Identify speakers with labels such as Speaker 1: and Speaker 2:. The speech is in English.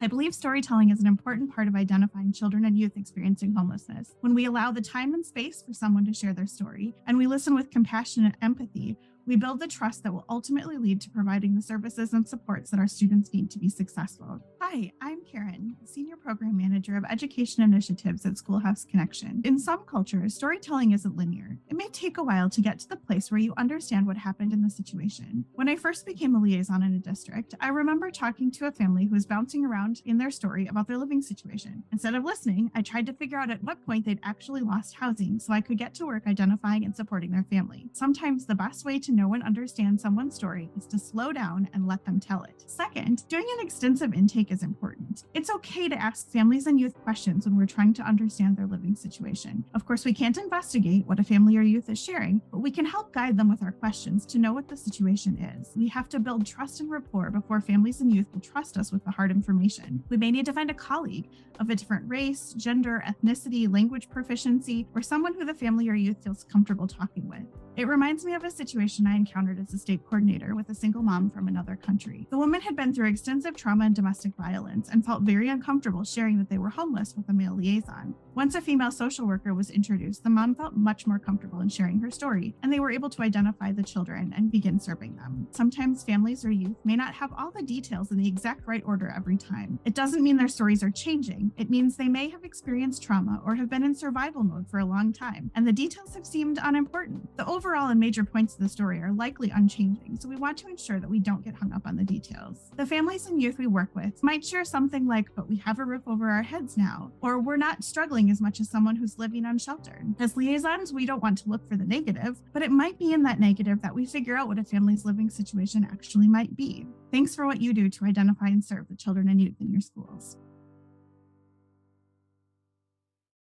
Speaker 1: I believe storytelling is an important part of identifying children and youth experiencing homelessness. When we allow the time and space for someone to share their story, and we listen with compassion and empathy, we build the trust that will ultimately lead to providing the services and supports that our students need to be successful. Hi, I'm Karen, Senior Program Manager of Education Initiatives at Schoolhouse Connection. In some cultures, storytelling isn't linear. It may take a while to get to the place where you understand what happened in the situation. When I first became a liaison in a district, I remember talking to a family who was bouncing around in their story about their living situation. Instead of listening, I tried to figure out at what point they'd actually lost housing so I could get to work identifying and supporting their family. Sometimes the best way to know and understand someone's story is to slow down and let them tell it. Second, doing an extensive intake is important. It's okay to ask families and youth questions when we're trying to understand their living situation. Of course, we can't investigate what a family or youth is sharing, but we can help guide them with our questions to know what the situation is. We have to build trust and rapport before families and youth will trust us with the hard information. We may need to find a colleague of a different race, gender, ethnicity, language proficiency, or someone who the family or youth feels comfortable talking with. It reminds me of a situation I encountered as a state coordinator with a single mom from another country. The woman had been through extensive trauma and domestic violence and felt very uncomfortable sharing that they were homeless with a male liaison. Once a female social worker was introduced, the mom felt much more comfortable in sharing her story, and they were able to identify the children and begin serving them. Sometimes families or youth may not have all the details in the exact right order every time. It doesn't mean their stories are changing. It means they may have experienced trauma or have been in survival mode for a long time, and the details have seemed unimportant. The overall and major points of the story are likely unchanging, so we want to ensure that we don't get hung up on the details. The families and youth we work with might share something like, "But we have a roof over our heads now," or "We're not struggling as much as someone who's living unsheltered." As liaisons, we don't want to look for the negative, but it might be in that negative that we figure out what a family's living situation actually might be. Thanks for what you do to identify and serve the children and youth in your schools.